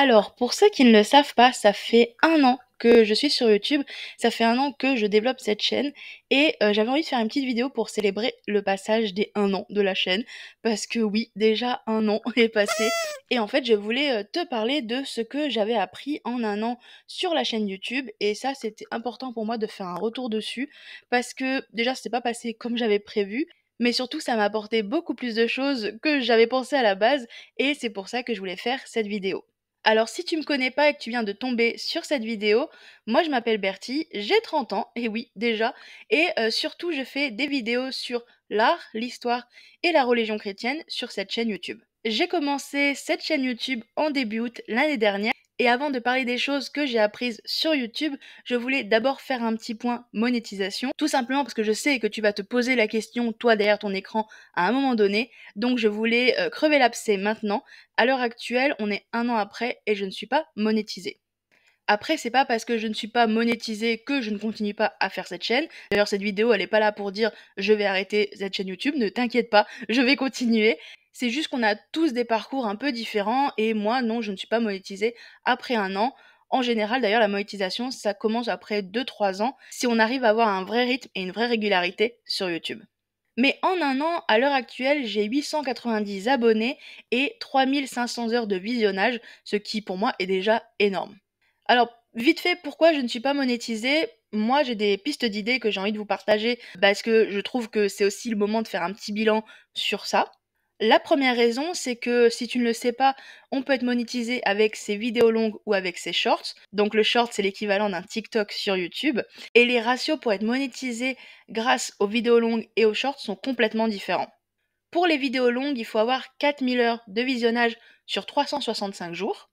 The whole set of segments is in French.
Alors, pour ceux qui ne le savent pas, ça fait 1 an que je suis sur YouTube, ça fait 1 an que je développe cette chaîne et j'avais envie de faire une petite vidéo pour célébrer le passage des 1 an de la chaîne parce que oui, déjà 1 an est passé et en fait, je voulais, te parler de ce que j'avais appris en 1 an sur la chaîne YouTube et ça, c'était important pour moi de faire un retour dessus parce que déjà, c'était pas passé comme j'avais prévu, mais surtout, ça m'a apporté beaucoup plus de choses que j'avais pensé à la base et c'est pour ça que je voulais faire cette vidéo. Alors si tu me connais pas et que tu viens de tomber sur cette vidéo, moi je m'appelle Bertie, j'ai 30 ans, et oui déjà, et surtout je fais des vidéos sur l'art, l'histoire et la religion chrétienne sur cette chaîne YouTube. J'ai commencé cette chaîne YouTube en début août l'année dernière. Et avant de parler des choses que j'ai apprises sur YouTube, je voulais d'abord faire un petit point monétisation, tout simplement parce que je sais que tu vas te poser la question, toi derrière ton écran, à un moment donné, donc je voulais crever l'abcès maintenant. À l'heure actuelle, on est 1 an après et je ne suis pas monétisée. Après, c'est pas parce que je ne suis pas monétisée que je ne continue pas à faire cette chaîne. D'ailleurs, cette vidéo, elle est pas là pour dire je vais arrêter cette chaîne YouTube, ne t'inquiète pas, je vais continuer. C'est juste qu'on a tous des parcours un peu différents et moi, non, je ne suis pas monétisée après 1 an. En général, d'ailleurs, la monétisation, ça commence après 2-3 ans si on arrive à avoir un vrai rythme et une vraie régularité sur YouTube. Mais en 1 an, à l'heure actuelle, j'ai 890 abonnés et 3500 heures de visionnage, ce qui pour moi est déjà énorme. Alors, vite fait, pourquoi je ne suis pas monétisée? Moi, j'ai des pistes d'idées que j'ai envie de vous partager parce que je trouve que c'est aussi le moment de faire un petit bilan sur ça. La première raison, c'est que si tu ne le sais pas, on peut être monétisé avec ses vidéos longues ou avec ses shorts. Donc le short, c'est l'équivalent d'un TikTok sur YouTube. Et les ratios pour être monétisé grâce aux vidéos longues et aux shorts sont complètement différents. Pour les vidéos longues, il faut avoir 4000 heures de visionnage sur 365 jours.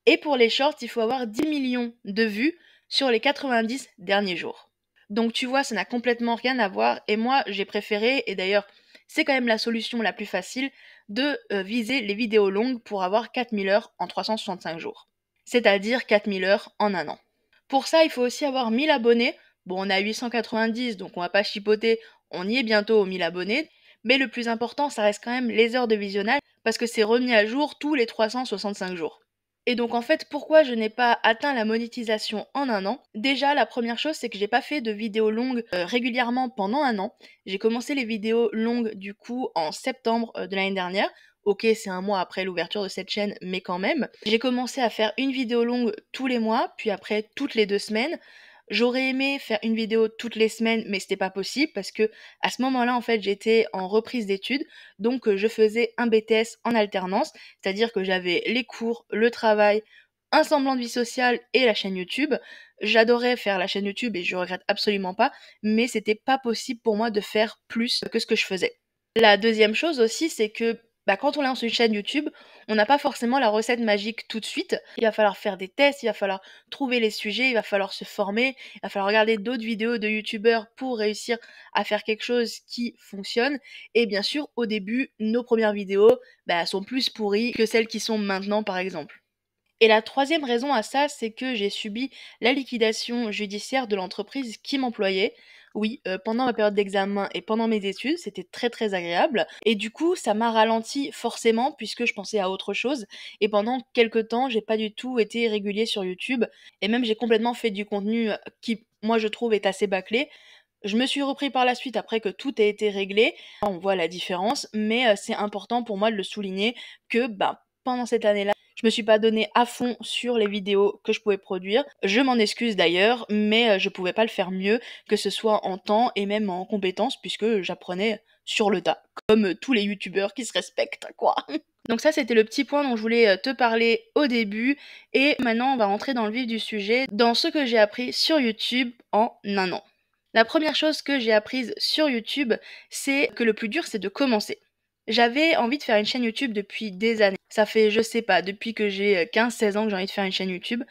Et pour les shorts, il faut avoir 10 millions de vues sur les 90 derniers jours. Donc tu vois, ça n'a complètement rien à voir. Et moi, j'ai préféré, et d'ailleurs, c'est quand même la solution la plus facile, de viser les vidéos longues pour avoir 4000 heures en 365 jours. C'est-à-dire 4000 heures en 1 an. Pour ça, il faut aussi avoir 1000 abonnés. Bon, on a 890, donc on va pas chipoter, on y est bientôt aux 1000 abonnés. Mais le plus important, ça reste quand même les heures de visionnage, parce que c'est remis à jour tous les 365 jours. Et donc en fait, pourquoi je n'ai pas atteint la monétisation en 1 an? Déjà, la première chose, c'est que j'ai pas fait de vidéos longues régulièrement pendant 1 an. J'ai commencé les vidéos longues du coup en septembre de l'année dernière. Ok, c'est un mois après l'ouverture de cette chaîne, mais quand même. J'ai commencé à faire une vidéo longue tous les mois, puis après toutes les 2 semaines. J'aurais aimé faire une vidéo toutes les semaines, mais c'était pas possible parce que à ce moment-là, en fait, j'étais en reprise d'études, donc je faisais un BTS en alternance, c'est-à-dire que j'avais les cours, le travail, un semblant de vie sociale et la chaîne YouTube. J'adorais faire la chaîne YouTube et je regrette absolument pas, mais c'était pas possible pour moi de faire plus que ce que je faisais. La deuxième chose aussi, c'est que quand on lance une chaîne YouTube, on n'a pas forcément la recette magique tout de suite. Il va falloir faire des tests, il va falloir trouver les sujets, il va falloir se former, il va falloir regarder d'autres vidéos de YouTubeurs pour réussir à faire quelque chose qui fonctionne. Et bien sûr, au début, nos premières vidéos sont plus pourries que celles qui sont maintenant, par exemple. Et la troisième raison à ça, c'est que j'ai subi la liquidation judiciaire de l'entreprise qui m'employait. Oui, pendant ma période d'examen et pendant mes études, c'était très très agréable. Et du coup, ça m'a ralenti forcément puisque je pensais à autre chose. Et pendant quelques temps, j'ai pas du tout été régulier sur YouTube. Et même j'ai complètement fait du contenu qui, moi, je trouve est assez bâclé. Je me suis repris par la suite après que tout ait été réglé. On voit la différence, mais c'est important pour moi de le souligner que pendant cette année-là, je me suis pas donné à fond sur les vidéos que je pouvais produire. Je m'en excuse d'ailleurs, mais je pouvais pas le faire mieux, que ce soit en temps et même en compétences, puisque j'apprenais sur le tas, comme tous les youtubeurs qui se respectent, quoi. Donc ça, c'était le petit point dont je voulais te parler au début, et maintenant on va rentrer dans le vif du sujet, dans ce que j'ai appris sur YouTube en 1 an. La première chose que j'ai apprise sur YouTube, c'est que le plus dur, c'est de commencer. J'avais envie de faire une chaîne YouTube depuis des années. Ça fait, je sais pas, depuis que j'ai 15-16 ans que j'ai envie de faire une chaîne YouTube.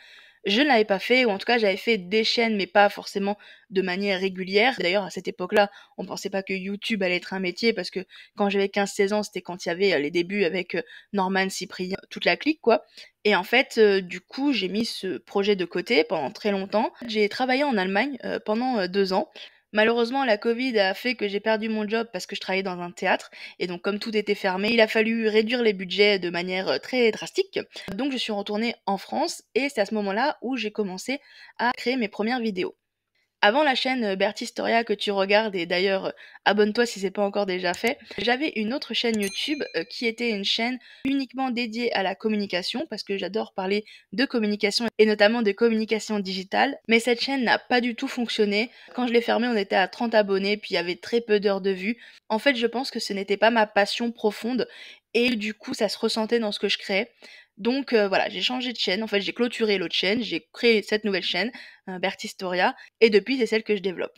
Je ne l'avais pas fait, ou en tout cas j'avais fait des chaînes, mais pas forcément de manière régulière. D'ailleurs, à cette époque-là, on pensait pas que YouTube allait être un métier, parce que quand j'avais 15-16 ans, c'était quand il y avait les débuts avec Norman, Cyprien, toute la clique, quoi. Et en fait, du coup, j'ai mis ce projet de côté pendant très longtemps. J'ai travaillé en Allemagne pendant 2 ans. Malheureusement, la Covid a fait que j'ai perdu mon job parce que je travaillais dans un théâtre et donc comme tout était fermé, il a fallu réduire les budgets de manière, très drastique. Donc je suis retournée en France et c'est à ce moment-là où j'ai commencé à créer mes premières vidéos. Avant la chaîne, Bertistoria que tu regardes et d'ailleurs, abonne-toi si c'est pas encore déjà fait, j'avais une autre chaîne YouTube, qui était une chaîne uniquement dédiée à la communication parce que j'adore parler de communication et notamment de communication digitale. Mais cette chaîne n'a pas du tout fonctionné. Quand je l'ai fermée, on était à 30 abonnés, puis il y avait très peu d'heures de vue. En fait, je pense que ce n'était pas ma passion profonde et du coup, ça se ressentait dans ce que je créais. Donc voilà, j'ai changé de chaîne. En fait, j'ai clôturé l'autre chaîne, j'ai créé cette nouvelle chaîne, Bertistoria et depuis, c'est celle que je développe.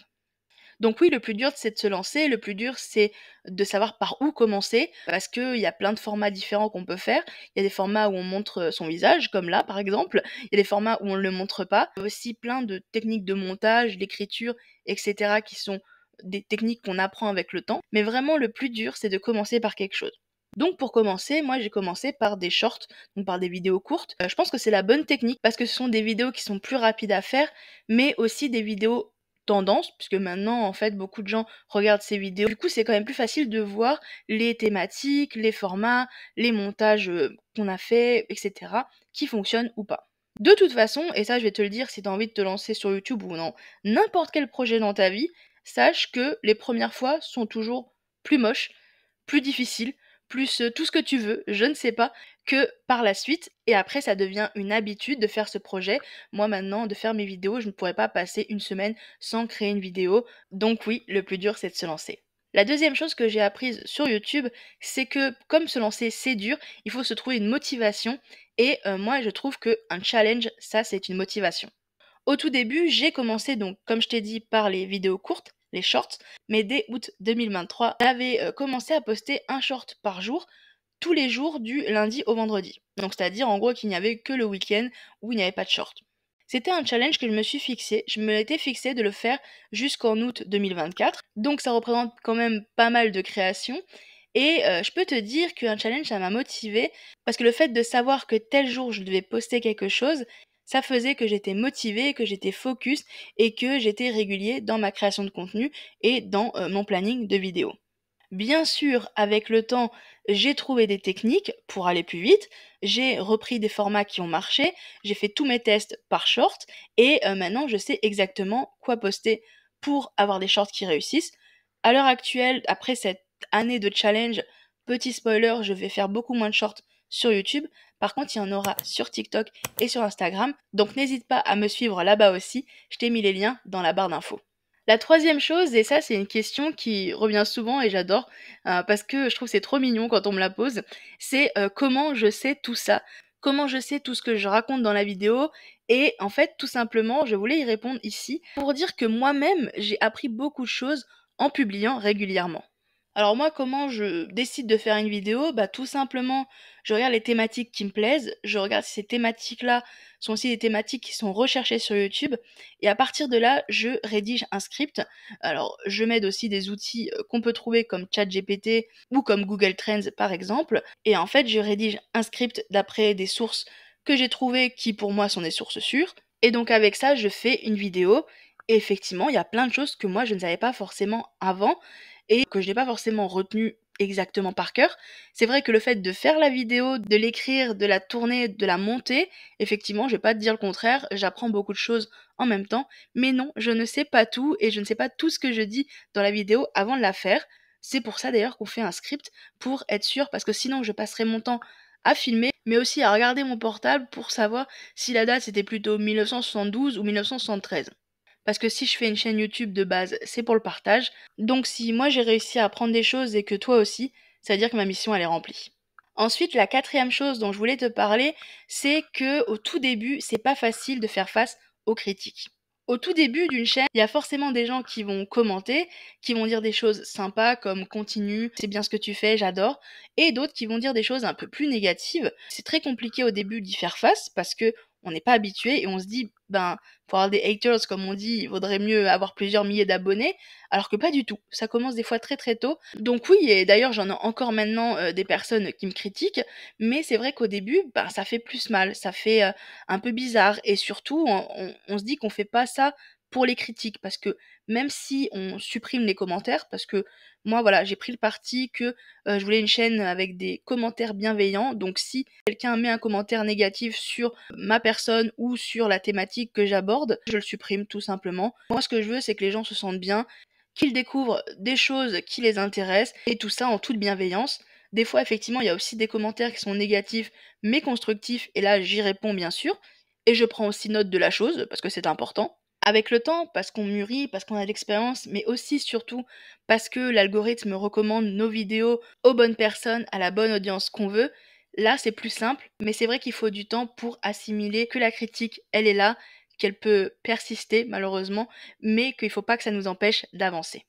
Donc oui, le plus dur, c'est de se lancer. Le plus dur, c'est de savoir par où commencer, parce qu'il y a plein de formats différents qu'on peut faire. Il y a des formats où on montre son visage, comme là, par exemple. Il y a des formats où on ne le montre pas. Il y a aussi plein de techniques de montage, d'écriture, etc., qui sont des techniques qu'on apprend avec le temps. Mais vraiment, le plus dur, c'est de commencer par quelque chose. Donc pour commencer, moi j'ai commencé par des shorts, donc par des vidéos courtes. Je pense que c'est la bonne technique parce que ce sont des vidéos qui sont plus rapides à faire, mais aussi des vidéos tendance, puisque maintenant, en fait, beaucoup de gens regardent ces vidéos. Du coup, c'est quand même plus facile de voir les thématiques, les formats, les montages qu'on a fait, etc., qui fonctionnent ou pas. De toute façon, et ça je vais te le dire si tu as envie de te lancer sur YouTube ou dans n'importe quel projet dans ta vie, sache que les premières fois sont toujours plus moches, plus difficiles, plus tout ce que tu veux, je ne sais pas, que par la suite. Et après, ça devient une habitude de faire ce projet. Moi maintenant, de faire mes vidéos, je ne pourrais pas passer une semaine sans créer une vidéo. Donc oui, le plus dur, c'est de se lancer. La deuxième chose que j'ai apprise sur YouTube, c'est que comme se lancer c'est dur, il faut se trouver une motivation et moi je trouve que un challenge, ça c'est une motivation. Au tout début, j'ai commencé donc, comme je t'ai dit, par les vidéos courtes, les shorts, mais dès août 2023, j'avais commencé à poster un short par jour, tous les jours du lundi au vendredi. Donc c'est-à-dire en gros qu'il n'y avait que le week-end où il n'y avait pas de short. C'était un challenge que je me suis fixé. Je me l'étais fixé de le faire jusqu'en août 2024. Donc ça représente quand même pas mal de créations. Et je peux te dire qu'un challenge, ça m'a motivée parce que le fait de savoir que tel jour je devais poster quelque chose, ça faisait que j'étais motivée, que j'étais focus et que j'étais régulier dans ma création de contenu et dans mon planning de vidéos. Bien sûr, avec le temps, j'ai trouvé des techniques pour aller plus vite, j'ai repris des formats qui ont marché, j'ai fait tous mes tests par short et maintenant je sais exactement quoi poster pour avoir des shorts qui réussissent. À l'heure actuelle, après cette année de challenge, petit spoiler, je vais faire beaucoup moins de shorts sur YouTube. Par contre, il y en aura sur TikTok et sur Instagram, donc n'hésite pas à me suivre là-bas aussi, je t'ai mis les liens dans la barre d'infos. La troisième chose, et ça c'est une question qui revient souvent et j'adore, parce que je trouve que c'est trop mignon quand on me la pose, c'est, comment je sais tout ça? Comment je sais tout ce que je raconte dans la vidéo? Et en fait, tout simplement, je voulais y répondre ici pour dire que moi-même, j'ai appris beaucoup de choses en publiant régulièrement. Alors moi, comment je décide de faire une vidéo? Bah tout simplement, je regarde les thématiques qui me plaisent, je regarde si ces thématiques-là sont aussi des thématiques qui sont recherchées sur YouTube, et à partir de là, je rédige un script. Alors, je m'aide aussi des outils qu'on peut trouver comme ChatGPT ou comme Google Trends par exemple, et en fait, je rédige un script d'après des sources que j'ai trouvées qui pour moi sont des sources sûres, et donc avec ça, je fais une vidéo, et effectivement, il y a plein de choses que moi je ne savais pas forcément avant, et que je n'ai pas forcément retenu exactement par cœur. C'est vrai que le fait de faire la vidéo, de l'écrire, de la tourner, de la monter, effectivement, je vais pas te dire le contraire, j'apprends beaucoup de choses en même temps, mais non, je ne sais pas tout et je ne sais pas tout ce que je dis dans la vidéo avant de la faire. C'est pour ça d'ailleurs qu'on fait un script pour être sûr, parce que sinon je passerai mon temps à filmer, mais aussi à regarder mon portable pour savoir si la date c'était plutôt 1972 ou 1973. Parce que si je fais une chaîne YouTube de base, c'est pour le partage. Donc si moi j'ai réussi à apprendre des choses et que toi aussi, ça veut dire que ma mission elle est remplie. Ensuite, la quatrième chose dont je voulais te parler, c'est que au tout début, c'est pas facile de faire face aux critiques. Au tout début d'une chaîne, il y a forcément des gens qui vont commenter, qui vont dire des choses sympas comme continue, c'est bien ce que tu fais, j'adore, et d'autres qui vont dire des choses un peu plus négatives. C'est très compliqué au début d'y faire face parce que on n'est pas habitué et on se dit ben pour avoir des haters comme on dit, il vaudrait mieux avoir plusieurs milliers d'abonnés, alors que pas du tout. Ça commence des fois très très tôt. Donc oui, et d'ailleurs j'en ai encore maintenant des personnes qui me critiquent, mais c'est vrai qu'au début, ben ça fait plus mal, ça fait un peu bizarre et surtout on se dit qu'on fait pas ça pour les critiques parce que même si on supprime les commentaires, parce que moi, voilà, j'ai pris le parti que je voulais une chaîne avec des commentaires bienveillants. Donc si quelqu'un met un commentaire négatif sur ma personne ou sur la thématique que j'aborde, je le supprime tout simplement. Moi, ce que je veux, c'est que les gens se sentent bien, qu'ils découvrent des choses qui les intéressent, et tout ça en toute bienveillance. Des fois, effectivement, il y a aussi des commentaires qui sont négatifs, mais constructifs, et là, j'y réponds bien sûr. Et je prends aussi note de la chose, parce que c'est important. Avec le temps, parce qu'on mûrit, parce qu'on a de l'expérience, mais aussi surtout parce que l'algorithme recommande nos vidéos aux bonnes personnes, à la bonne audience qu'on veut, là c'est plus simple, mais c'est vrai qu'il faut du temps pour assimiler que la critique, elle est là, qu'elle peut persister malheureusement, mais qu'il ne faut pas que ça nous empêche d'avancer.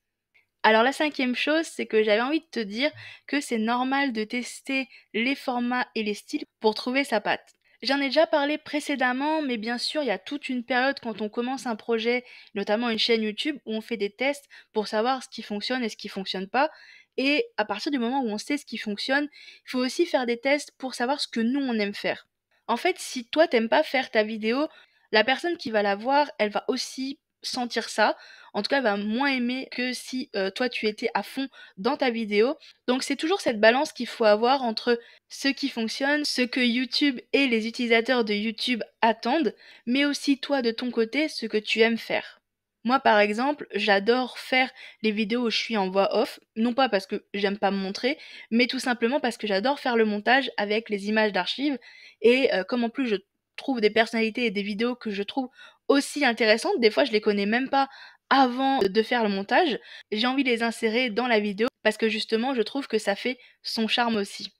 Alors la cinquième chose, c'est que j'avais envie de te dire que c'est normal de tester les formats et les styles pour trouver sa patte. J'en ai déjà parlé précédemment, mais bien sûr, il y a toute une période quand on commence un projet, notamment une chaîne YouTube, où on fait des tests pour savoir ce qui fonctionne et ce qui fonctionne pas. Et à partir du moment où on sait ce qui fonctionne, il faut aussi faire des tests pour savoir ce que nous, on aime faire. En fait, si toi, t'aimes pas faire ta vidéo, la personne qui va la voir, elle va aussi sentir ça. En tout cas, elle va moins aimer que si toi, tu étais à fond dans ta vidéo. Donc, c'est toujours cette balance qu'il faut avoir entre ce qui fonctionne, ce que YouTube et les utilisateurs de YouTube attendent, mais aussi toi, de ton côté, ce que tu aimes faire. Moi, par exemple, j'adore faire les vidéos où je suis en voix off, non pas parce que j'aime pas me montrer, mais tout simplement parce que j'adore faire le montage avec les images d'archives. Et comme en plus je trouve des personnalités et des vidéos que je trouve aussi intéressantes, des fois je les connais même pas avant de faire le montage, j'ai envie de les insérer dans la vidéo parce que justement je trouve que ça fait son charme aussi.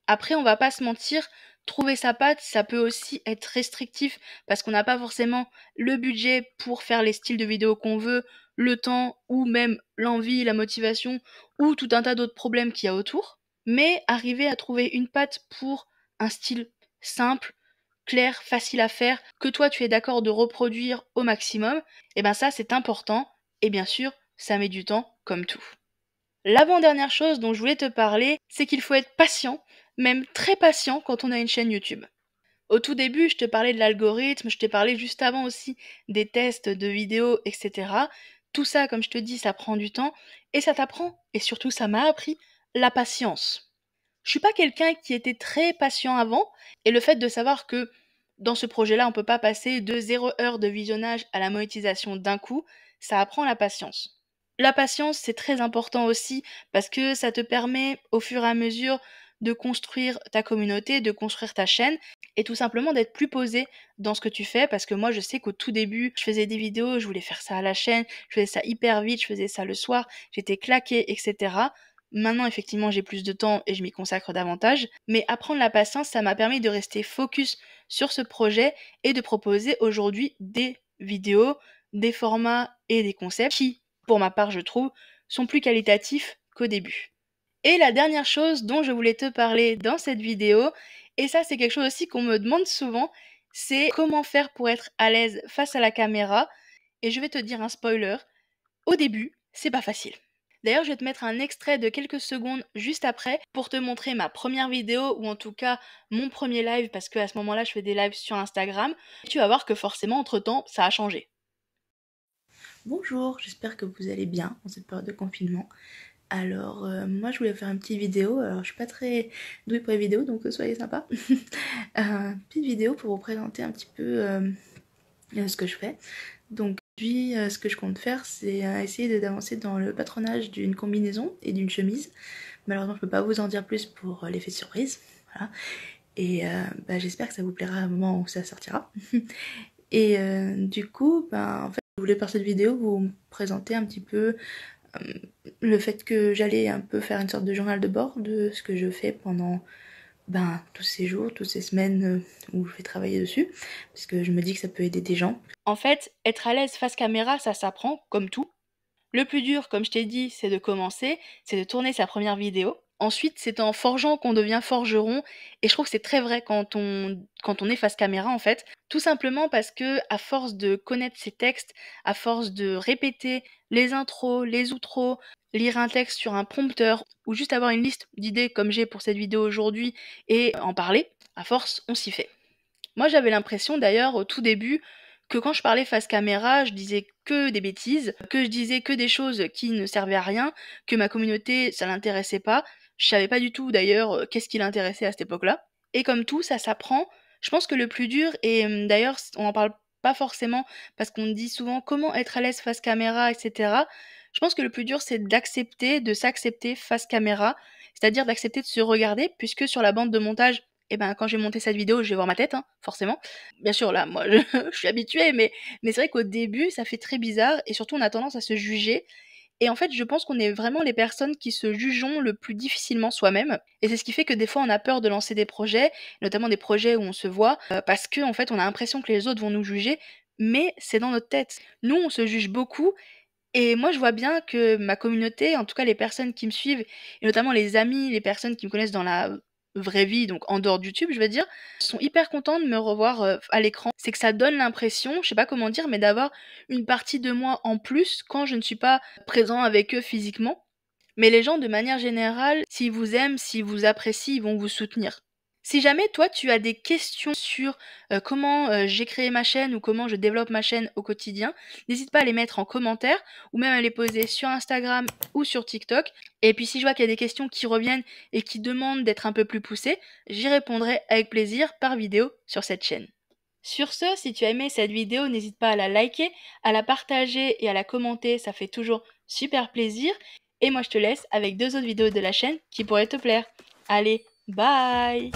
Après, on va pas se mentir, trouver sa patte, ça peut aussi être restrictif parce qu'on n'a pas forcément le budget pour faire les styles de vidéos qu'on veut, le temps ou même l'envie, la motivation ou tout un tas d'autres problèmes qu'il y a autour. Mais arriver à trouver une patte pour un style simple, clair, facile à faire, que toi tu es d'accord de reproduire au maximum, et ben ça c'est important et bien sûr, ça met du temps comme tout. L'avant-dernière chose dont je voulais te parler, c'est qu'il faut être patient, même très patient quand on a une chaîne YouTube. Au tout début, je te parlais de l'algorithme, je t'ai parlé juste avant aussi des tests de vidéos, etc. Tout ça, comme je te dis, ça prend du temps et ça t'apprend, et surtout ça m'a appris, la patience. Je suis pas quelqu'un qui était très patient avant, et le fait de savoir que dans ce projet-là, on peut pas passer de 0 heure de visionnage à la monétisation d'un coup, ça apprend la patience. La patience, c'est très important aussi parce que ça te permet au fur et à mesure de construire ta communauté, de construire ta chaîne et tout simplement d'être plus posé dans ce que tu fais parce que moi je sais qu'au tout début je faisais des vidéos, je voulais faire ça à la chaîne, je faisais ça hyper vite, je faisais ça le soir, j'étais claquée, etc. Maintenant effectivement j'ai plus de temps et je m'y consacre davantage, mais apprendre la patience ça m'a permis de rester focus sur ce projet et de proposer aujourd'hui des vidéos, des formats et des concepts qui pour ma part je trouve, sont plus qualitatifs qu'au début. Et la dernière chose dont je voulais te parler dans cette vidéo, et ça c'est quelque chose aussi qu'on me demande souvent, c'est comment faire pour être à l'aise face à la caméra. Et je vais te dire un spoiler, au début, c'est pas facile. D'ailleurs, je vais te mettre un extrait de quelques secondes juste après pour te montrer ma première vidéo ou en tout cas mon premier live parce qu'à ce moment-là, je fais des lives sur Instagram. Tu vas voir que forcément, entre-temps, ça a changé. Bonjour, j'espère que vous allez bien en cette période de confinement. Alors, moi je voulais faire une petite vidéo, alors je suis pas très douée pour les vidéos donc soyez sympa. Petite vidéo pour vous présenter un petit peu ce que je fais. Donc, aujourd'hui, ce que je compte faire, c'est essayer d'avancer dans le patronage d'une combinaison et d'une chemise. Malheureusement, je peux pas vous en dire plus pour l'effet surprise. Voilà. Et j'espère que ça vous plaira au moment où ça sortira. Et du coup, en fait, je voulais par cette vidéo vous présenter un petit peu le fait que j'allais un peu faire une sorte de journal de bord de ce que je fais pendant tous ces jours, toutes ces semaines où je vais travailler dessus, parce que je me dis que ça peut aider des gens. En fait, être à l'aise face caméra, ça s'apprend, comme tout. Le plus dur, comme je t'ai dit, c'est de commencer, c'est de tourner sa première vidéo. Ensuite, c'est en forgeant qu'on devient forgeron, et je trouve que c'est très vrai quand on est face caméra en fait. Tout simplement parce que, à force de connaître ses textes, à force de répéter les intros, les outros, lire un texte sur un prompteur, ou juste avoir une liste d'idées comme j'ai pour cette vidéo aujourd'hui, et en parler, à force, on s'y fait. Moi, j'avais l'impression d'ailleurs au tout début que quand je parlais face caméra, je disais que des bêtises, que je disais que des choses qui ne servaient à rien, que ma communauté, ça l'intéressait pas. Je savais pas du tout d'ailleurs qu'est-ce qui l'intéressait à cette époque-là. Et comme tout, ça s'apprend. Je pense que le plus dur, et d'ailleurs on en parle pas forcément parce qu'on dit souvent comment être à l'aise face caméra, etc. Je pense que le plus dur, c'est d'accepter, de s'accepter face caméra, c'est-à-dire d'accepter de se regarder, puisque sur la bande de montage, eh ben, quand j'ai monté cette vidéo, je vais voir ma tête, hein, forcément. Bien sûr, là, moi, je suis habituée, mais c'est vrai qu'au début, ça fait très bizarre, et surtout, on a tendance à se juger. Et en fait, je pense qu'on est vraiment les personnes qui se jugeons le plus difficilement soi-même. Et c'est ce qui fait que des fois, on a peur de lancer des projets, notamment des projets où on se voit, parce que en fait, on a l'impression que les autres vont nous juger, mais c'est dans notre tête. Nous, on se juge beaucoup, et moi, je vois bien que ma communauté, en tout cas les personnes qui me suivent, et notamment les amis, les personnes qui me connaissent dans la vraie vie, donc en dehors de YouTube, je veux dire, sont hyper contents de me revoir à l'écran. C'est que ça donne l'impression, je sais pas comment dire, mais d'avoir une partie de moi en plus quand je ne suis pas présent avec eux physiquement. Mais les gens, de manière générale, s'ils vous aiment, s'ils vous apprécient, ils vont vous soutenir. Si jamais toi tu as des questions sur comment j'ai créé ma chaîne ou comment je développe ma chaîne au quotidien, n'hésite pas à les mettre en commentaire ou même à les poser sur Instagram ou sur TikTok. Et puis si je vois qu'il y a des questions qui reviennent et qui demandent d'être un peu plus poussées, j'y répondrai avec plaisir par vidéo sur cette chaîne. Sur ce, si tu as aimé cette vidéo, n'hésite pas à la liker, à la partager et à la commenter, ça fait toujours super plaisir. Et moi je te laisse avec 2 autres vidéos de la chaîne qui pourraient te plaire. Allez, bye!